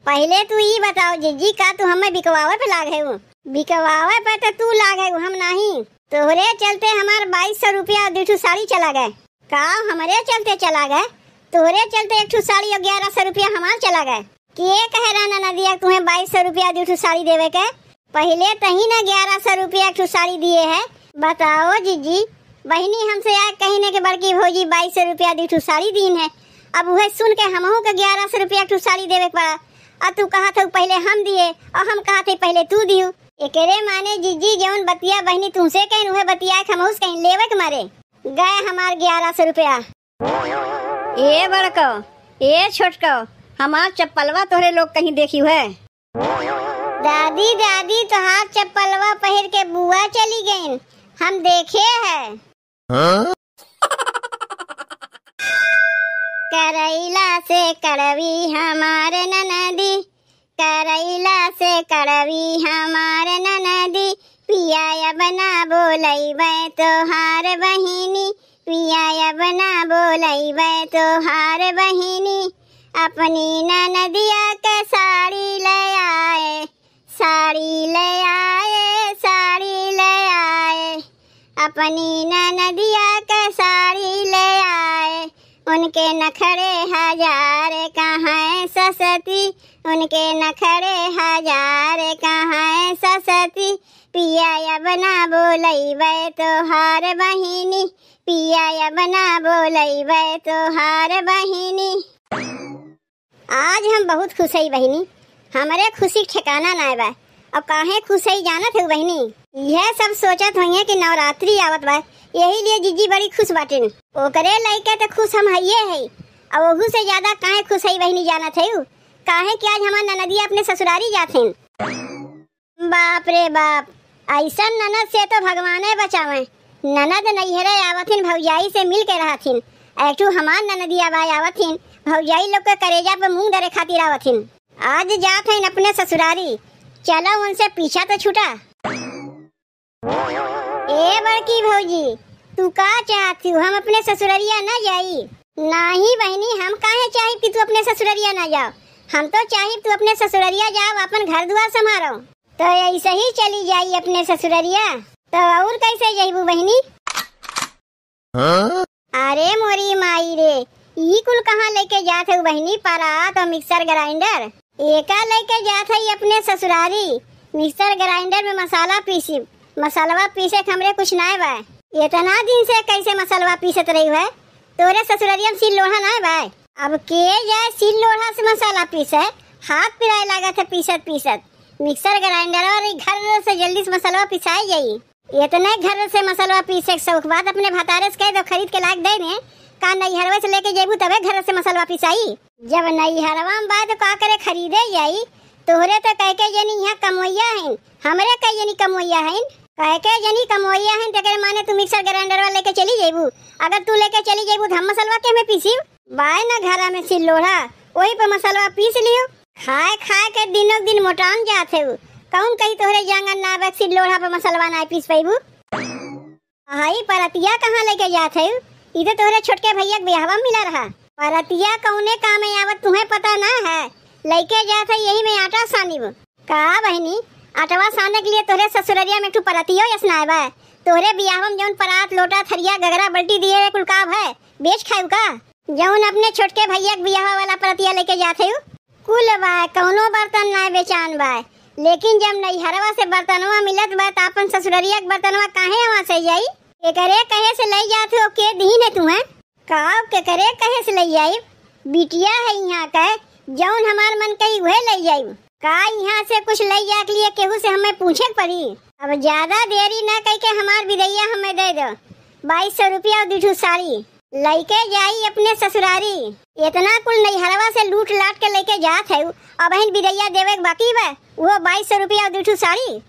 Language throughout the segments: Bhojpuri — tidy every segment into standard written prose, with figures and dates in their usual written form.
पहले तू ये बताओ जीजी का तू हमें बिकवावे पे लागे हूँ? बिकवावे पे तो तू लागे हूँ, हम नहीं। तोहरे चलते हमार 2200 रुपया 2 साड़ी चला गए। का हमारे चलते चला गए? तोहरे चलते 1 साड़ी और 1100 रुपया हमार चला गए। के कह रहा ना दिया तुम्हें 2200 रुपया 2 साड़ी देवे के? पहले तही ना 1100 रुपया 1 साड़ी दिए है। बताओ जीजी, बहनी हमसे आए कहने के बड़की भौजी 2200 रुपया 2 साड़ी दीन है। अब वह सुन के हमहू के 1100 रुपया 1 साड़ी देवे पड़ा। अब तू कहा था पहले हम दिए और हम कहा थे पहले तू दियो। एकरे माने जीजी जौन बतिया बहनी तुमसे कहीं उहे बतिया हमहू से कहीं लेवे के मारे गए हमार 1100 रुपया। ए बड़को ए छोटको, हमार चप्पलवा तोहरे लोग कहीं देखी है? दादी दादी तोहार चप्पलवा पहन के बुआ चली गई, हम देखे है। करैला से कड़वी हमारे ननदी, करैला से कड़वी हमारे ननदी, पिया बना बोलैबे तोहार बहिनी, पिया बना बोलैबे तोहार बहिनी। अपनी ननदिया के साड़ी ले आए, साड़ी ले आए, साड़ी ले आए, अपनी ननदिया के साड़ी ले आए। उनके नखरे हजार कहाँ ससती, उनके नखरे हजार कहाँ ससती, पिया बना बोलैबे तोहार बहिनी, पिया बना बोलैबे तोहार बहिनी। आज हम बहुत खुश है बहिनी, हमारे खुशी ठिकाना ना बा। अब काहे खुश है जानत है बहिनी? यह सब सोचत हुई है कि नवरात्रि आवत बा, यही लिए जीजी बड़ी खुश बाटिन। ओकरे लइके तो खुश हम हइये है, और ओहू से ज्यादा काहे खुश है बहिनी जानत है? काहे कि आज हमार ननदिया अपने ससुरारी जाथिन। बाप रे बाप, ऐसा ननद से तो भगवाने बचावे। ननद नैहरे आवथिन भौजाई से मिल के रहथिन, ऐठू हमार ननदिया बाई आवथिन भौजाई लोग के करेजा पे मुंह धरे खातिर आवथिन। आज जात है अपने ससुरारी, चलो उनसे पीछा तो छूटा। ए बड़की भौजी, तू का चाहती हो हम अपने ससुरारिया न जाई? नहीं बहनी, हम काहे चाहिए कि तू अपने ससुरारिया न जाओ। हम तो चाहिए तू अपने ससुरारिया जाओ, अपन घर दुआर संभालो। तो ऐसे ही चली जाई अपने ससुरारिया, तो और कैसे जाइबू बहनी? अरे मोरी माई रे, ई कुल कहाँ लेके जात है बहनी? परात और मिक्सर ग्राइंडर एका लेके जात है अपने ससुरारी। मिक्सर ग्राइंडर में मसाला पीसी, मसालवा पीसे हमरे कुछ ना बा। इतना दिन से कैसे मसालवा पीसत रही है? तोरे ससुरारिया में सिल लोढ़ा ना बा। अब के जाए सिल लोढ़ा से मसाला पीसे, हाथ पिराए लागत है पीसत पीसत। मिक्सर ग्राइंडर और घर से जल्दी से मसालवा पिसाई जाई। इतने घर से मसालवा पीसे शौक बात अपने भतारे से कह दो खरीद के लाग दे ने, का नैहरवा से लेके जेबू तबे घर से मसालवा पिसाई। जब नैहरवा में बात का करे खरीदे जाई, तोहरे तो कह के जनी यहाँ कमोइया है, हमरे कई जनी कमोइया है। कह के जनी कमोइया है तेरे माने तू मिक्सर ग्राइंडर वाला लेके चली जेबू। अगर तू लेके चली जेबू तो हम मसालवा के में पीसी बाय ना घर में सिल लोढ़ा, वही पे मसालवा पीस लियो। खाए खाए के दिनों दिन मोटान जाते हो, कौन कही तोहरे जांगन ना बे सिल लोढ़ा पे मसालवा ना पीस पाइबू। हाई परतिया कहाँ लेके जाते हो? इधर तोहरे छोटके भैया के ब्याहवा मिला रहा। परतिया कौने काम में आवत तुम्हें पता ना है? लेके जाते यही में आटा सानी वो का बहनी। आटवा साने के लिए तोहरे ससुरारिया में तू परतियो यसनाए बा। तोहरे बियाहवा में जौन परात लोटा थरिया गगरा बल्टी दिए कुल काब है बेच खाऊ का? जौन अपने छोटके भैया के बियाहवा वाला परतिया लेके जाते हो कुल बा, कौनो बर्तन ना बेचान बा। लेकिन जब नैहरवा से बर्तनवा मिलत बा त अपन ससुरारिया के बर्तनवा काहे वहाँ से जाई? एकरे कहे से ले जाते हो के दीन है तुम्हें? का के करे कहे से ले जाई? बिटिया है यहाँ का, जौन हमार मन कही वह ले जाई। का यहाँ से कुछ ले जा के लिए केहू से हमें पूछे पड़ी? अब ज्यादा देरी न कह के हमार विदैया हमें दे दो। 2200 रुपया और 2 साड़ी लेके जाई अपने ससुरारी। इतना कुल नैहरवा से लूट लाट के लेके जात है, अब बहन विदैया देवे बाकी बा वो 2200 रुपया और 2 साड़ी।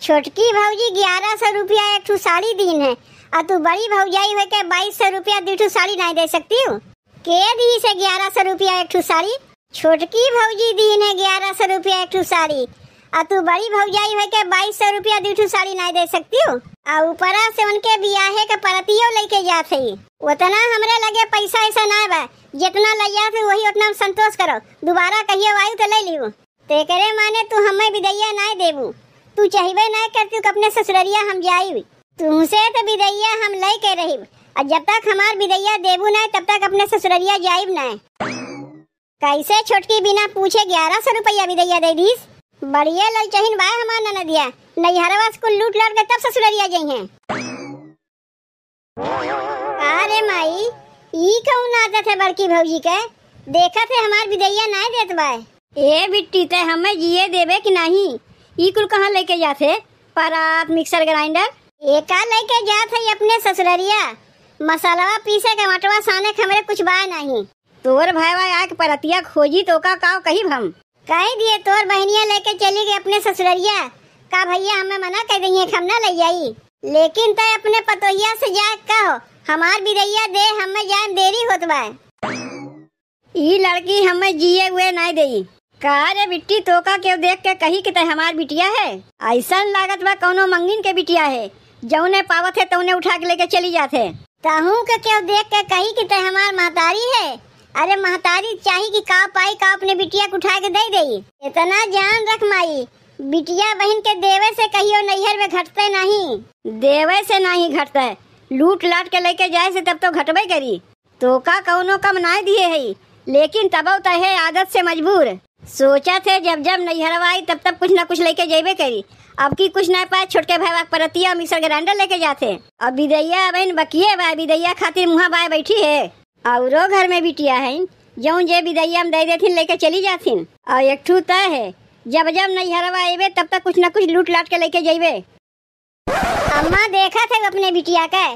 छोटकी भौजी 1100 रुपया 1 साड़ी दीन है, और तू बड़ी भौजाई है के 2200 रुपया 2 साड़ी नहीं दे सकती हूँ? के दी से 1100 रुपया 1 साड़ी? छोटकी भौजी दीन है 1100 रुपया 1 साड़ी, आ तू बड़ी भौजाई है के 2200 रुपया दूठू साड़ी नहीं दे सकती हूँ। आ ऊपरा से उनके बियाहे के परतियो लेके जात है। उतना हमरे लगे पैसा ऐसा ना बा, जितना लिया थे वही उतना संतोष करो। दोबारा कहियो आयु तो ले लियो। ते करे माने तू हमें विदैया नहीं देबू। तू चाहिए नहीं करती अपने ससुररिया हम जाई। तुमसे तो विदैया हम ले के रही, और जब तक हमार विदैया देबू नहीं तब तक अपने ससुररिया जाइब नहीं। कैसे छोटकी बिना पूछे 1100 रुपया विदैया दे दीस। बढ़िया ललचहिन बा हमार ननदिया, नैहरवा स्कूल लूट लाट के तब ससुररिया जाई हैं। अरे माई ई कौन आदत है बड़की भौजी के, देखा थे हमार विदैया नहीं देत बा। ए बिट्टी ते हमें जिए देवे कि नहीं, ई कुल कहाँ लेके जाते? परात मिक्सर ग्राइंडर एका लेके जात है अपने ससुररिया। मसाला पीसे के मटवा साने के हमरे कुछ बा नहीं। तोर भाईवा आके परतिया खोजी तो का कही हम कह दिए तोर बहनिया लेके चली गई अपने ससुररिया। का भैया हमें मना कर दिए हम ना ले जाई, लेकिन तय अपने पतोहिया से जा कहो हमार विदैया दे, हमें जाए देरी होत बा। ई लड़की हमें जिए हुए नहीं देई। का रे बिट्टी तो का क्यों देख के कही कि हमार बिटिया है? ऐसा लागत बा कौनो मंगिन के बिटिया है, जौने पावत है तौने उठा के लेके चली जाते। ताहू के क्यों देख के कही कि हमार महतारी है? अरे महतारी चाहिए कि का पाई का अपने बिटिया को उठा के दे देई। इतना जान रख माई, बिटिया बहन के देवे से कहियो नैहर में घटते नहीं, देवे से नहीं घटते, लूट लाट के लेके जाए से तब तो घटबे करी। तो का कौनो कम नहीं दिए है, लेकिन तब है आदत से मजबूर। सोचा थे जब जब नैहरवा आई तब तब कुछ न कुछ लेके जेबे करी। अब की कुछ नहीं पाए, छोटके भाई परतिया मिक्सर ग्राइंडर लेके जाते। अब विदैया बहन बकिए बा, विदैया खातिर मुँह बाय बैठी है। औरो घर में बिटिया है जौन जे विदैया में दे देथिन लेके चली जाथिन। और एक ठू तय है जब जब नैहरवा आवे तब तक कुछ न कुछ लूट लाट के लेके जेबे। अम्मा देखा थे अपने बिटिया के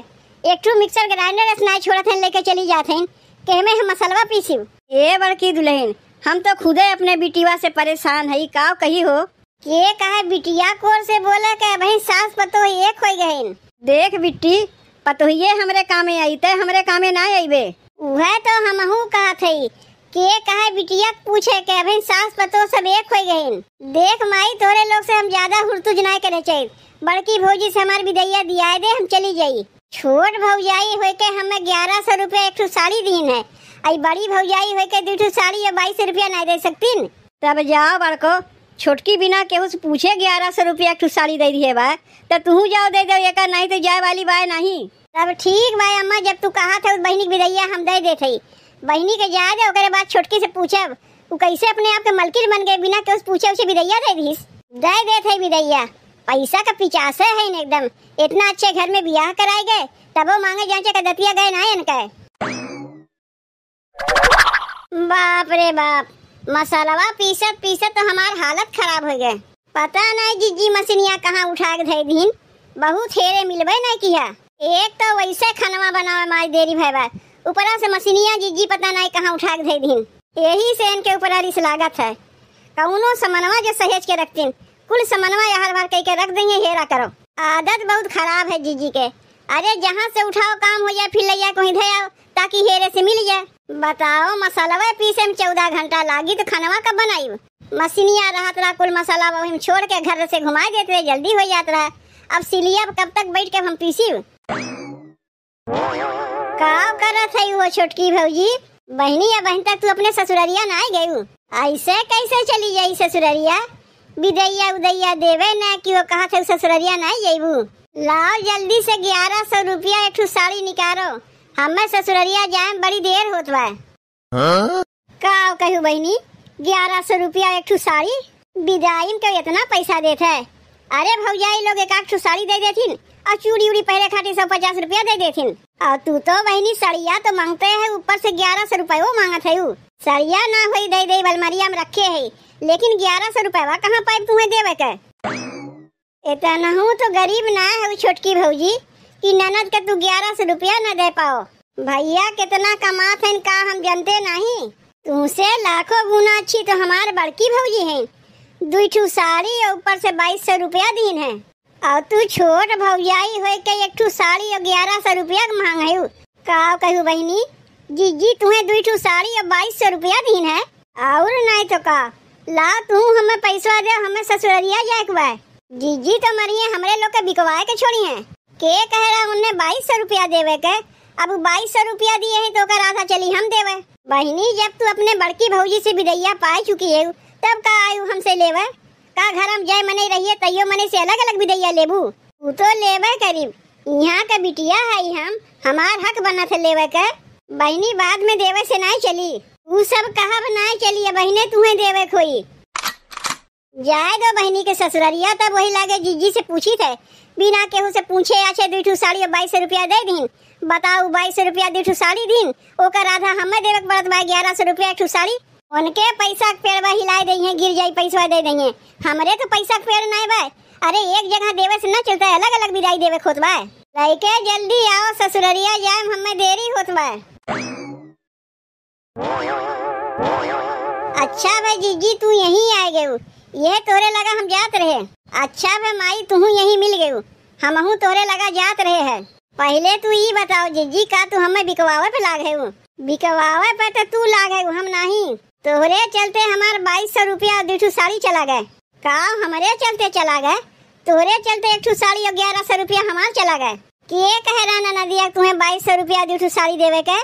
एक ठू मिक्सर ग्राइंडर नहीं छोड़ा थे लेके चली जाते के में हम मसलवा पीसी। ए बड़की दुल्हन हम तो खुदे अपने बिटिया से परेशान है। का कही हो के कहे बिटिया कोर से बोले के भाई सास पतो एक हो गए। देख बिट्टी पतोहिए हमरे कामे आई ते हमरे कामे ना आईबे। वह तो हमहू कहा थी के कहे बिटिया पूछे के भाई सास पतो सब एक हो गए। देख माई तोरे लोग से हम ज्यादा हुरतुज नहीं करे चाहिए। बड़की भौजी से हमार विदैया दिया दे हम चली जाई। छोट भौजाई हो के हमें 1100 रुपया एक साड़ी दीन है। आई बड़ी भौजाई हो के 2 साड़ी या 2200 रुपया नहीं दे सकती। तब जाओ बड़को, छोटकी बिना केहू से पूछे 1100 रुपया एक साड़ी दे दिए बा, तो तू जाओ दे दो एक, नहीं तो जाए वाली बाय नहीं। तब ठीक बा अम्मा, जब तू कहा था उस बहनी की विदैया हम दे देते। बहनी के जा दे, ओकरे बाद छोटकी से पूछब वो कैसे अपने आप के मलकिन बन गए बिना के पूछे उसे विदैया दे दीस। दे देते विदैया, पैसा का पिचासे है एकदम। इतना अच्छे घर में ब्याह कराए गए तब वो मांगे जांचे का दतिया गए ना इनका। बाप रे बाप, मसालावा पीसत पीसत तो हमार हालत खराब हो गए। पता नहीं जिज्जी मशीनिया कहाँ उठा के धे दीन, बहुत हेरे मिलबे नहीं किया। एक तो वैसे खानवा बनावे माई देरी भैया, ऊपरा से मशीनिया जिज्जी पता नहीं कहाँ उठा के धे दीन। यही से इनके ऊपर रिस लागत है। कौनो समनवा जो सहेज के रखतीन कुल समनवा हर बार कह के रख देंगे। हेरा करो, आदत बहुत खराब है जीजी के। अरे जहाँ से उठाओ काम हो जाए फिर ले जाए कहीं दे आओ ताकि हेरे से मिल जाए। बताओ मसाला पीसे में 14 घंटा लागी तो खानवा कब बनाई? मशीनिया रहत रहा कुल मसाला वही छोड़ के घर से घुमा देते रहे, जल्दी हो जाता रहा। अब सिलिया कब तक बैठ के हम पीसी? का करत है वो छोटकी भौजी? बहनी या बहन तक तू अपने ससुररिया ना गई? ऐसे कैसे चली जाई ससुररिया? विदैया उदैया देवे ना कि वो कहा थे ससुररिया नहीं जाइबू। लाओ जल्दी से 1100 रुपया एक साड़ी निकालो, हमें ससुररिया जाए बड़ी देर होत बा। का कहू बहनी 1100 रुपया एक साड़ी? विदाई में क्यों इतना पैसा देते है? अरे भौजाई लोग एक साड़ी दे देथिन और चूड़ी उड़ी पहले खातिर 150 रुपया दे देथिन। और तू तो बहनी सड़िया तो मांगते है, ऊपर से 1100 रुपया वो मांगत है। सड़िया ना हुई दे दे बलमरिया में रखे है, लेकिन 1100 रुपया कहाँ पाइप तुम्हें देवे के? इतना हूँ तो गरीब ना है छोटकी भौजी कि ननद के तू 1100 रुपया न दे पाओ। भैया कितना कमात है का हम जानते नहीं? तुमसे लाखों गुना अच्छी तो हमारे बड़की भौजी है। 2 साड़ी और ऊपर से 2200 रुपया दीन है, और तू छोट भौजाई हो के एक साड़ी और 1100 रुपया मांग है। का कहू बहनी जीजी तुम्हें 2 साड़ी और 2200 रुपया दीन है? और नहीं तो का ला तू हमें पैसा दे, हमें ससुररिया जाए के बा। जीजी तो मरिए हमरे लोग के बिकवाए के छोड़ी है। के कह रहा उन्ने 2200 रुपया देवे के। अब 2200 रुपया दिए है तो ओकर आधा चली हम देवे। बहिनी जब तू अपने बड़की भौजी से विदैया पाई चुकी है तब का आयु हमसे लेवे। का घर हम जय मने रहिए तैयो मने से अलग अलग विदैया लेबू। तू तो लेवे करीब यहाँ का बिटिया है, हम हमार हक बना थे लेवे के। बहिनी बाद में देवे से नहीं चली, तू सब कहा बनाए चलिए बहिने तुम्हें देवे खोई। जाए दो बहिनी के ससुररिया। तब वही लागे जीजी से पूछी थे बिना केहू से पूछे आछे 2 साड़ी 2200 रुपया दे दिन। बताओ 2200 रुपया 2 साड़ी दिन, ओकर आधा हमें देवे के पड़त बा 1100 रुपया 1 साड़ी। उनके पैसा के पेड़वा हिलाए दई है, गिर जाई पैसा दे दई है। हमरे तो पैसा के पेड़ नहीं बा। अरे एक जगह देवे से न चलता है, अलग अलग विदाई देवे खोत बा। लइके जल्दी आओ ससुररिया जाए, हमें देरी होत बा। अच्छा भाई जीजी तू यहीं आ गए, ये तोरे लगा हम जात रहे। अच्छा भाई माई तू यहीं मिल गए, हमहू तोरे लगा जात रहे है। पहले तू ये बताओ जीजी का तू हमें बिकवावे पे लाग है? बिकवावे पे तो तू लाग है, हम नहीं। तोरे चलते हमार 2200 रुपया 2 साड़ी चला गए। का हमारे चलते चला गए? तोरे चलते 1 साड़ी और 1100 रुपया हमार चला गए। के कह रहा ना दिया तुम्हें 2200 रुपया 2 साड़ी देवे के?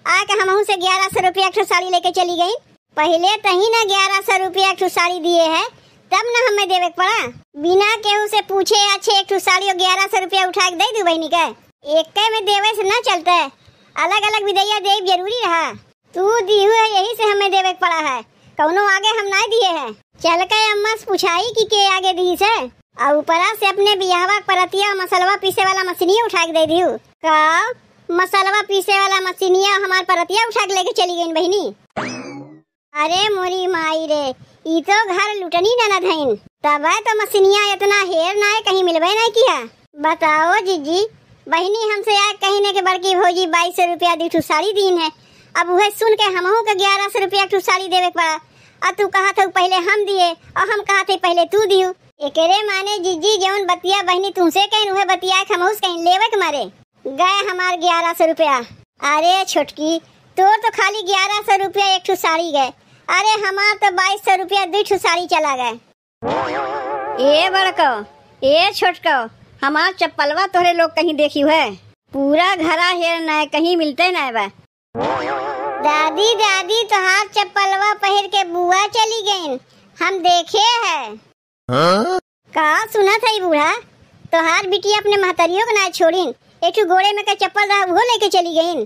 आके हमहू से 1100 रुपया 1 साड़ी लेके चली गई। पहले तही ना 1100 रुपया 1 साड़ी दिए है, तब ना हमें देवे पड़ा। बिना केहू से पूछे अच्छे 1 साड़ी और 1100 रुपया उठा के दे दू बहनी के। एक में देवे से न चलता है, अलग अलग विदैया देव जरूरी रहा। तू दी है यही से हमें देवे पड़ा है, कौनो आगे हम नहीं दिए हैं। चल के अम्मा से पूछाई कि के आगे दी से, और ऊपरा से अपने बियाहवा परतिया मसलवा पीसे वाला मशीनिया उठा के दे दियो। का मसलवा पीसे वाला मशीनिया हमार परतिया उठा के लेके चली गई बहनी। अरे मोरी माई रे, ई तो घर लुटनी ननद हईन, तब तो मशीनिया इतना हेर ना कहीं मिलवे नहीं किया। बताओ जीजी बहनी हमसे आए कहने के बड़की भौजी 2200 रुपया 2 साड़ी दीन है। अब वह सुन के हमहू के 1100 रुपया 1 साड़ी देवे पड़ा। अब तू कहा था पहले हम दिए और हम कहा थे पहले तू दियो। एकरे माने जीजी जौन बतिया बहनी तुमसे कहीं उहे बतिया हमहू कहीं लेवे के मारे गए हमार 1100 रुपया। अरे छोटकी तोर तो खाली 1100 रुपया 1 साड़ी गए, अरे हमार तो 2200 रुपया 2 साड़ी चला गए। ए बड़को ए छोटको, हमार चप्पलवा तोहरे लोग कहीं देखी है? पूरा घरा हेर न कहीं मिलते न बा। दादी दादी तोहार चप्पलवा पहन के बुआ चली गई, हम देखे है। का सुना था बूढ़ा तोहार बिटिया अपने महतरियों को ना छोड़ीन, एक गोड़े में का चप्पल रहा वो लेके चली गई।